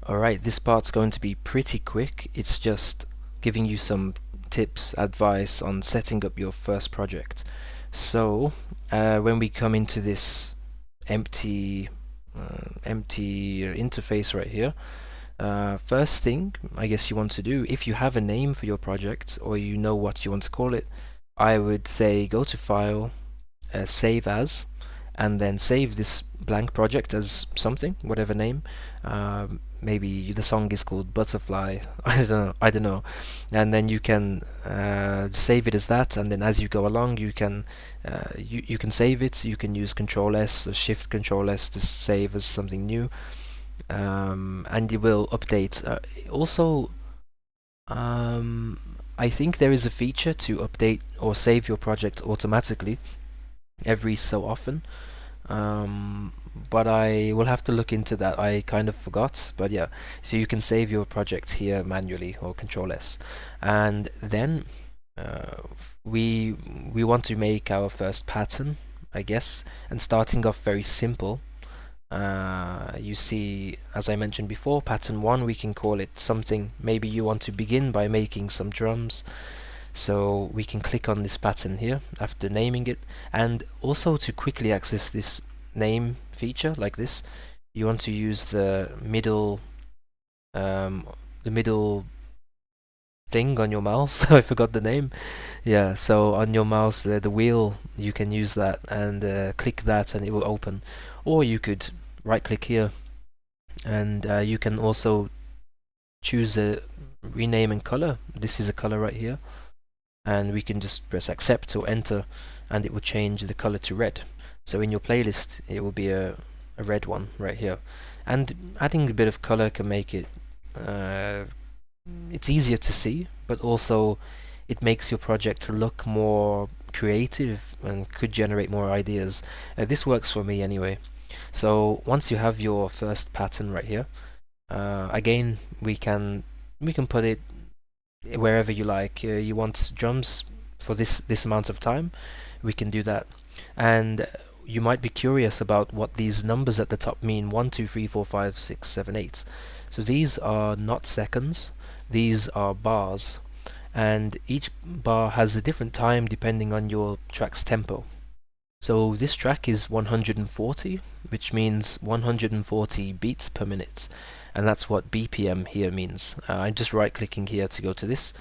Alright, this part's going to be pretty quick. It's just giving you some tips, advice on setting up your first project. So, when we come into this empty interface right here, first thing I guess you want to do, if you have a name for your project or you know what you want to call it, I would say go to File, Save As, and then save this blank project as something, whatever name. Maybe the song is called Butterfly. I don't know. And then you can save it as that, and then as you go along, you can save it. You can use Control S or Shift Control S to save as something new, and it will update. Also, I think there is a feature to update or save your project automatically every so often. But I will have to look into that. I kind of forgot, but yeah. So you can save your project here manually or Control S, and then uh, we want to make our first pattern, I guess, and starting off very simple. You see, as I mentioned before, pattern one, we can call it something. Maybe you want to begin by making some drums, so we can click on this pattern here after naming it. And also to quickly access this name feature like this, you want to use um, the middle thing on your mouse. I forgot the name. Yeah, so on your mouse, the wheel, you can use that and click that and it will open. Or you could right click here, and you can also choose a rename and color. This is a color right here, and we can just press accept or enter, and it will change the color to red. So in your playlist it will be a red one right here, and adding a bit of color can make it uh, it's easier to see, but also it makes your project look more creative and could generate more ideas. This works for me anyway. So once you have your first pattern right here, again we can put it wherever you like. You want drums for this amount of time, we can do that. And you might be curious about what these numbers at the top mean: 1, 2, 3, 4, 5, 6, 7, 8. So these are not seconds, these are bars, and each bar has a different time depending on your track's tempo. So this track is 140, which means 140 beats per minute, and that's what BPM here means. I'm just right clicking here to go to this.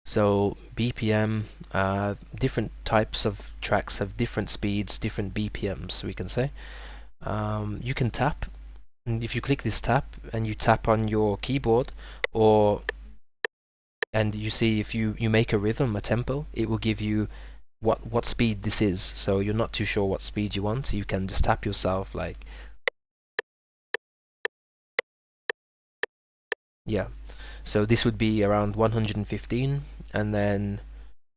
So BPM, different types of tracks have different speeds, different BPMs, we can say. You can tap, and if you click this tap and you tap on your keyboard, or and you see if you make a rhythm, a tempo, it will give you what speed this is. So you're not too sure what speed you want, so you can just tap yourself like, yeah. So this would be around 115, and then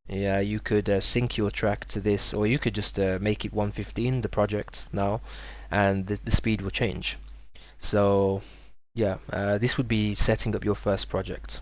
yeah, you could sync your track to this, or you could just make it 115, the project now, and the speed will change. So yeah, this would be setting up your first project.